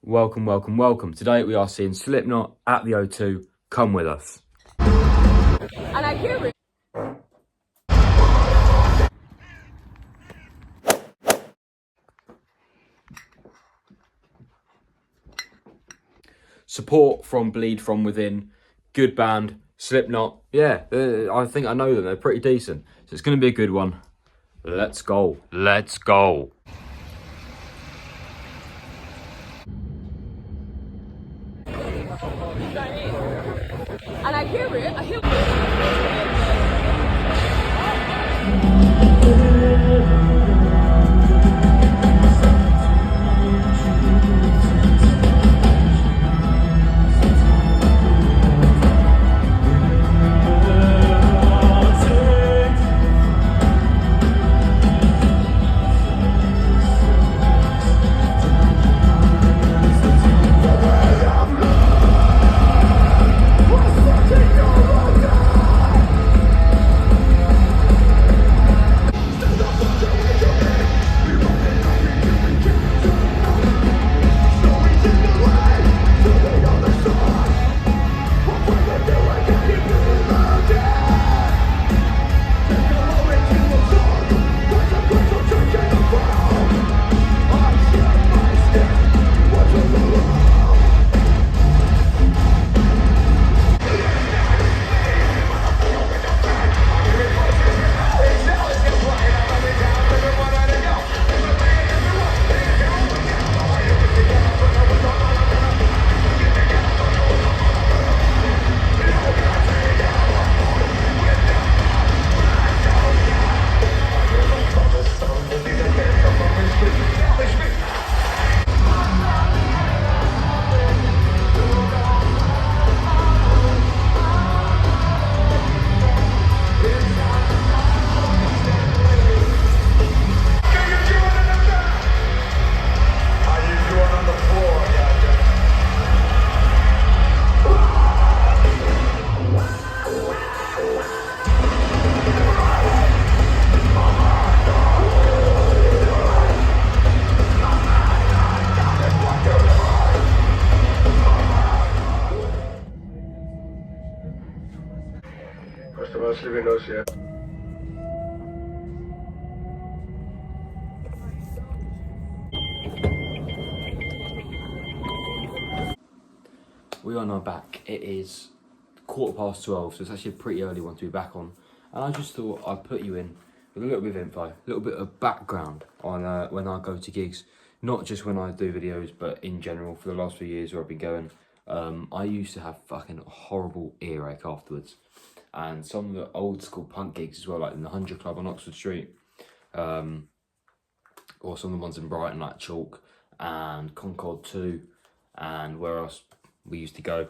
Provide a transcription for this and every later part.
Welcome, welcome, welcome. Today we are seeing Slipknot at the O2. Come with us. And I hear it. Support from Bleed From Within. Good band. Slipknot. Yeah, I think I know them. They're pretty decent. So it's going to be a good one. Let's go. Let's go. And I hear it. I hear it. First of all, Slipknot, yeah. We are now back. It is 12:15, so it's actually a pretty early one to be back on. And I just thought I'd put you in with a little bit of info, a little bit of background on when I go to gigs. Not just when I do videos, but in general for the last few years where I've been going. I used to have fucking horrible earache afterwards. And some of the old school punk gigs as well, like in the 100 Club on Oxford Street. Or some of the ones in Brighton, like Chalk and Concord 2, and where else we used to go.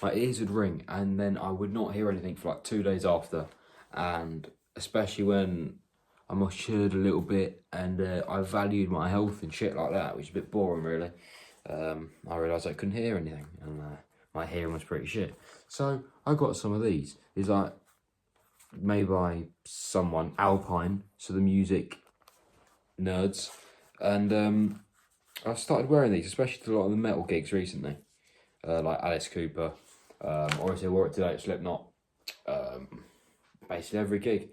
My ears would ring, and then I would not hear anything for like 2 days after. And especially when I matured a little bit and I valued my health and shit like that, which is a bit boring really. I realised I couldn't hear anything, and my hearing was pretty shit. So I got some of these. It's like made by someone, Alpine, so the music nerds, and I started wearing these, especially to a lot of the metal gigs recently, like Alice Cooper, obviously I wore it today at Slipknot, basically every gig,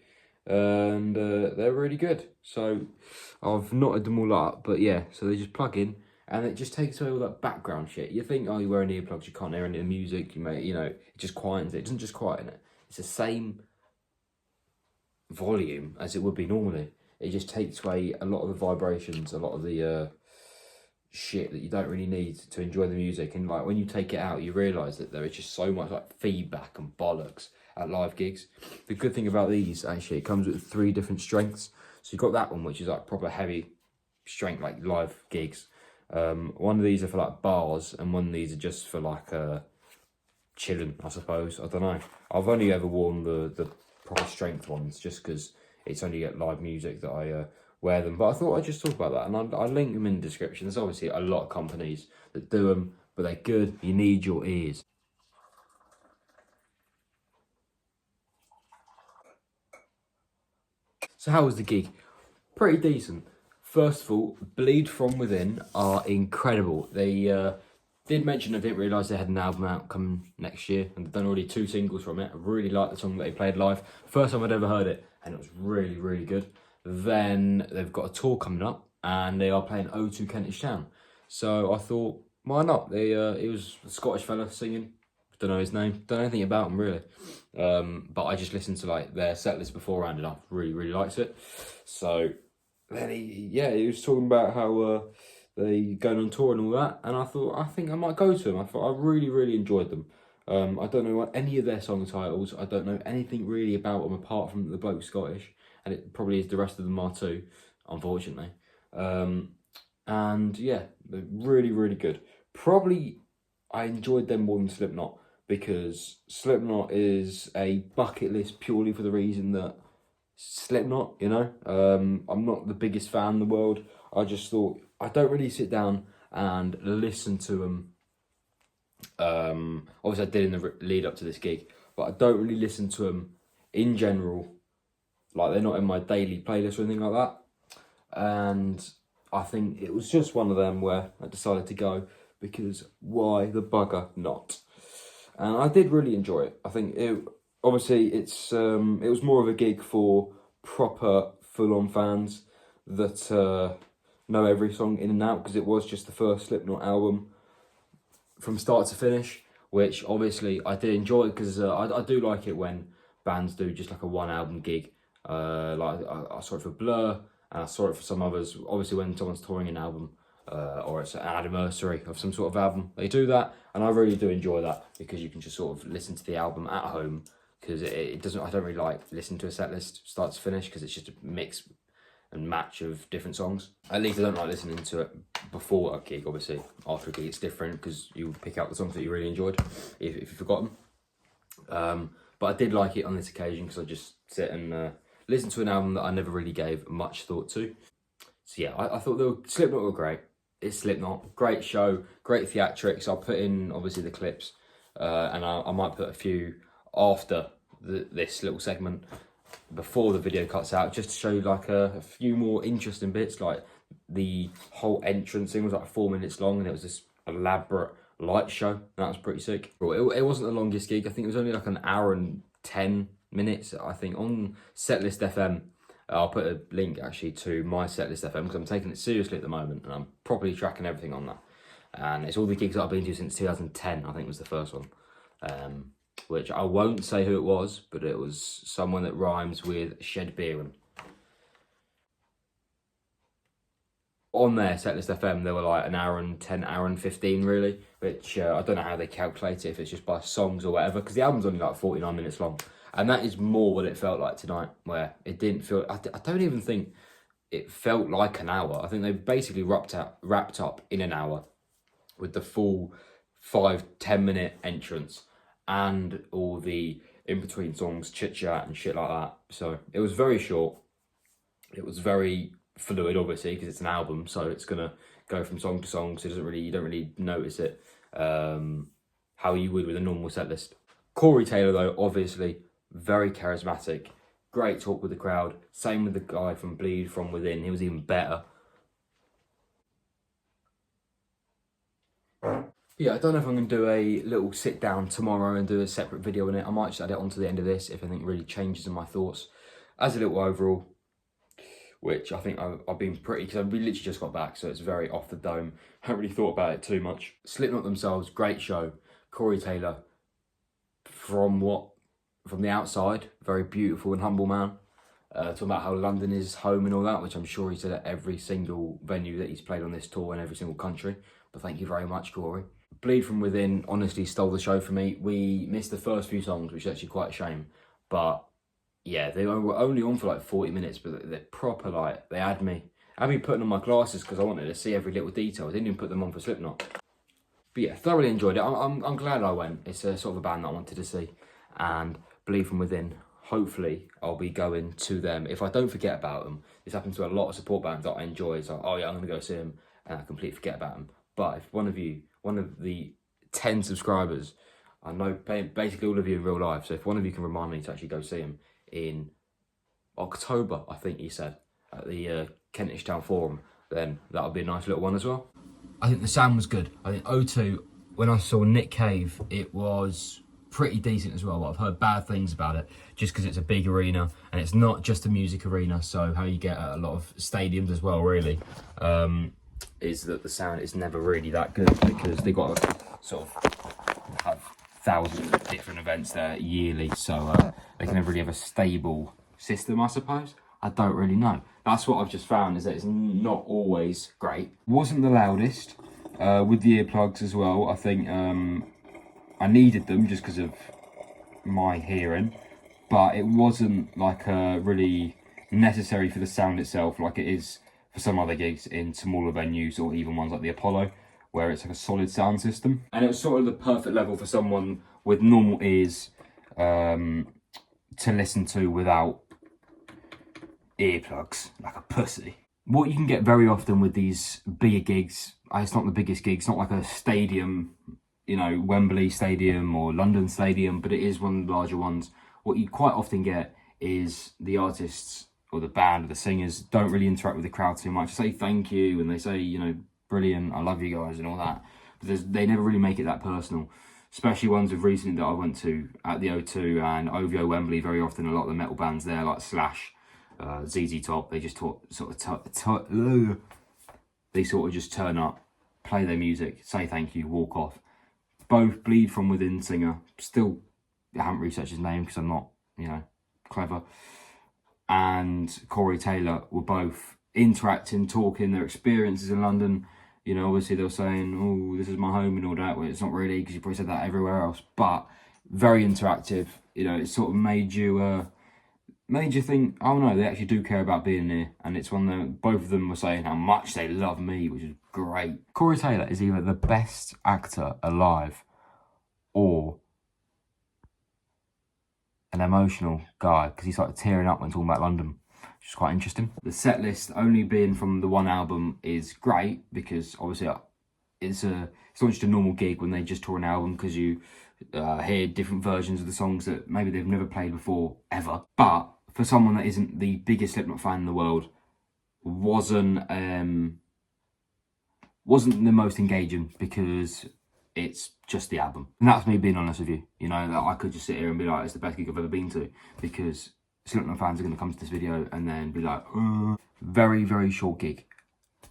and they're really good. So I've knotted them all up, but yeah, so they just plug in, and it just takes away all that background shit. You think, oh, you're wearing earplugs, you can't hear any of the music, it just quietens it. It doesn't just quieten it. It's the same volume as it would be normally. It just takes away a lot of the vibrations, a lot of the shit that you don't really need to enjoy the music. And like when you take it out, you realise that there is just so much like feedback and bollocks at live gigs. The good thing about these, actually, it comes with 3 different strengths. So you've got that one, which is like proper heavy strength, like live gigs. One of these are for like bars, and one of these are just for like chilling, I suppose. I don't know. I've only ever worn the proper strength ones just because it's only at live music that I wear them. But I thought I'd just talk about that, and I'll link them in the description. There's obviously a lot of companies that do them, but they're good. You need your ears. So how was the gig? Pretty decent. First of all, Bleed From Within are incredible. They did mention I didn't realise they had an album out coming next year, and they've done already 2 singles from it. I really like the song that they played live. First time I'd ever heard it, and it was really, really good. Then they've got a tour coming up, and they are playing O2 Kentish Town. So I thought, why not? It was a Scottish fella singing. Don't know his name. Don't know anything about him really. But I just listened to like their set list beforehand, and I really, really liked it. So then he was talking about how they going on tour and all that, and I thought, I think I might go to them. I thought I really, really enjoyed them. I don't know any of their song titles. I don't know anything really about them apart from the bloke's Scottish, and it probably is the rest of them are too, unfortunately. And yeah, they're really, really good. Probably I enjoyed them more than Slipknot, because Slipknot is a bucket list purely for the reason that Slipknot, you know. I'm not the biggest fan in the world. I just thought, I don't really sit down and listen to them. Obviously I did in the lead up to this gig, but I don't really listen to them in general. Like, they're not in my daily playlist or anything like that. And I think it was just one of them where I decided to go, because why the bugger not? And I did really enjoy it. I think it was more of a gig for proper full-on fans that know every song in and out, because it was just the first Slipknot album from start to finish, which obviously I did enjoy, because I do like it when bands do just like a 1-album gig. Like I saw it for Blur, and I saw it for some others. Obviously when someone's touring an album, or it's an anniversary of some sort of album, they do that, and I really do enjoy that, because you can just sort of listen to the album at home, because it doesn't, I don't really like listening to a set list start to finish, because it's just a mix and match of different songs. At least I don't like listening to it before a gig. Obviously after a gig it's different, because you pick out the songs that you really enjoyed if you forgot them. But I did like it on this occasion, because I just sit and listen to an album that I never really gave much thought to. So yeah, I thought Slipknot were great. It's Slipknot, great show, great theatrics. I'll put in obviously the clips, and I might put a few after this little segment before the video cuts out, just to show you like a few more interesting bits. Like the whole entrance thing was like 4 minutes long, and it was this elaborate light show. That was pretty sick. It wasn't the longest gig. I think it was only like an hour and 10 minutes. I think on Setlist FM. I'll put a link actually to my Setlist FM, because I'm taking it seriously at the moment, and I'm properly tracking everything on that. And it's all the gigs that I've been to since 2010, I think was the first one. Which I won't say who it was, but it was someone that rhymes with Shed Beeren. On their Setlist FM, they were like an hour and 10, hour and 15 really, which I don't know how they calculate it, if it's just by songs or whatever, because the album's only like 49 minutes long. And that is more what it felt like tonight, where it didn't feel, I don't even think it felt like an hour. I think they basically wrapped up in an hour with the full 5-10 minute entrance and all the in-between songs, chit-chat and shit like that. So it was very short. It was very fluid, obviously, because it's an album, so it's going to go from song to song, so you don't really notice it how you would with a normal set list. Corey Taylor, though, obviously, very charismatic, great talk with the crowd. Same with the guy from Bleed From Within, he was even better. Yeah, I don't know if I'm going to do a little sit down tomorrow and do a separate video on it. I might just add it on to the end of this if anything really changes in my thoughts. As a little overall, which I think I've been pretty, because I've literally just got back, so it's very off the dome. Haven't really thought about it too much. Slipknot themselves, great show. Corey Taylor, from the outside, very beautiful and humble man. Talking about how London is home and all that, which I'm sure he said at every single venue that he's played on this tour in every single country. But thank you very much, Corey. Bleed From Within honestly stole the show for me. We missed the first few songs, which is actually quite a shame. But yeah, they were only on for like 40 minutes, but they're proper, like, they had me putting on my glasses because I wanted to see every little detail. I didn't even put them on for Slipknot. But yeah, thoroughly enjoyed it. I'm glad I went. It's a sort of a band that I wanted to see. And Bleed From Within, hopefully I'll be going to them. If I don't forget about them, this happens to a lot of support bands that I enjoy. It's like, oh yeah, I'm going to go see them, and I completely forget about them. But if one of the 10 subscribers, I know basically all of you in real life, so if one of you can remind me to actually go see them in October, I think he said, at the Kentish Town Forum, then that'll be a nice little one as well. I think the sound was good. I think O2, when I saw Nick Cave, it was pretty decent as well. But I've heard bad things about it just because it's a big arena and it's not just a music arena. So how you get at a lot of stadiums as well, really, is that the sound is never really that good because they got to sort of have thousands of different events there yearly. So they can never really have a stable system, I suppose. I don't really know. That's what I've just found, is that it's not always great. Wasn't the loudest with the earplugs as well. I think I needed them just because of my hearing, but it wasn't like really necessary for the sound itself like it is for some other gigs in smaller venues or even ones like the Apollo, where it's like a solid sound system. And it was sort of the perfect level for someone with normal ears to listen to without earplugs like a pussy. What you can get very often with these bigger gigs, it's not the biggest gig, it's not like a stadium, you know, Wembley Stadium or London Stadium, but it is one of the larger ones. What you quite often get is the artists or the band or the singers don't really interact with the crowd too much. Say thank you and they say, you know, brilliant, I love you guys and all that, but they never really make it that personal. Especially ones of recently that I went to at the O2 and OVO Wembley. Very often a lot of the metal bands there, like Slash, ZZ Top, they just they sort of just turn up, play their music, say thank you, walk off. Both Bleed From Within singer, still I haven't researched his name because I'm not, you know, clever, and Corey Taylor were both interacting, talking their experiences in London. You know, obviously they were saying, oh, this is my home and all that. Well, it's not really, because you probably said that everywhere else, but very interactive. You know, it sort of made you think, oh no, they actually do care about being there. And it's one that both of them were saying how much they love me, which is great. Corey Taylor is either the best actor alive or an emotional guy, because he started tearing up when talking about London, which is quite interesting. The set list only being from the one album is great because obviously it's not just a normal gig when they just tour an album, because you hear different versions of the songs that maybe they've never played before ever. But for someone that isn't the biggest Slipknot fan in the world, wasn't the most engaging because it's just the album. And that's me being honest with you. You know, that I could just sit here and be like, it's the best gig I've ever been to, because Slipknot fans are going to come to this video and then be like, very, very short gig.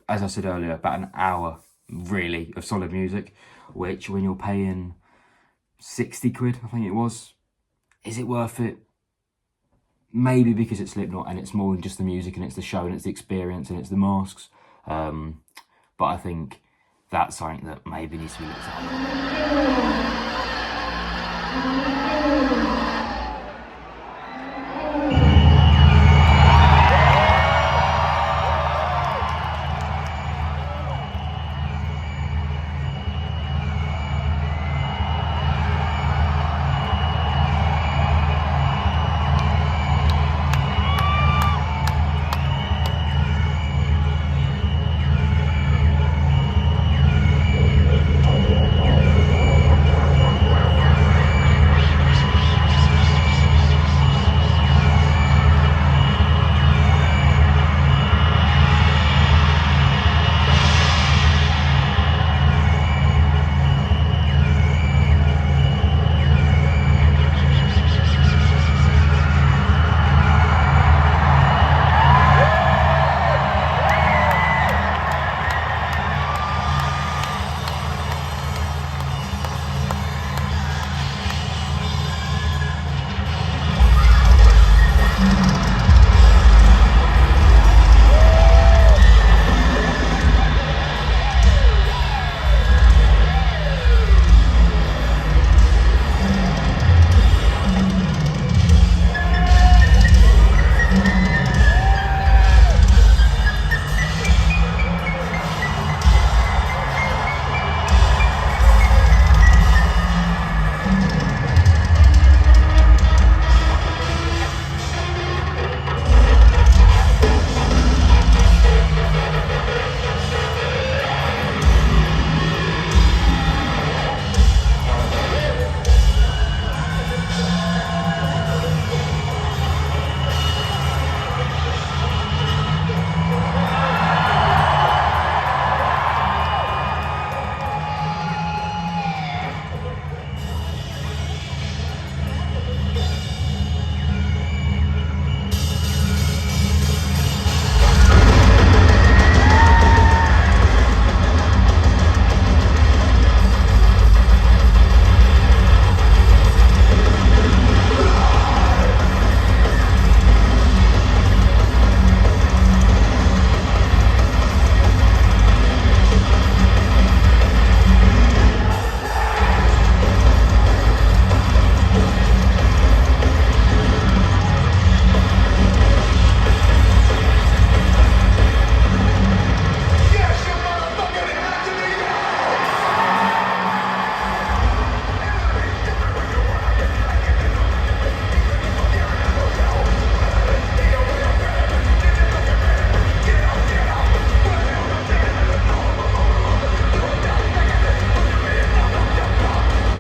As I said earlier, about an hour, really, of solid music, which when you're paying 60 quid, I think it was, is it worth it? Maybe because it's Slipknot and it's more than just the music and it's the show and it's the experience and it's the masks. But I think that's something that maybe needs to be looked at.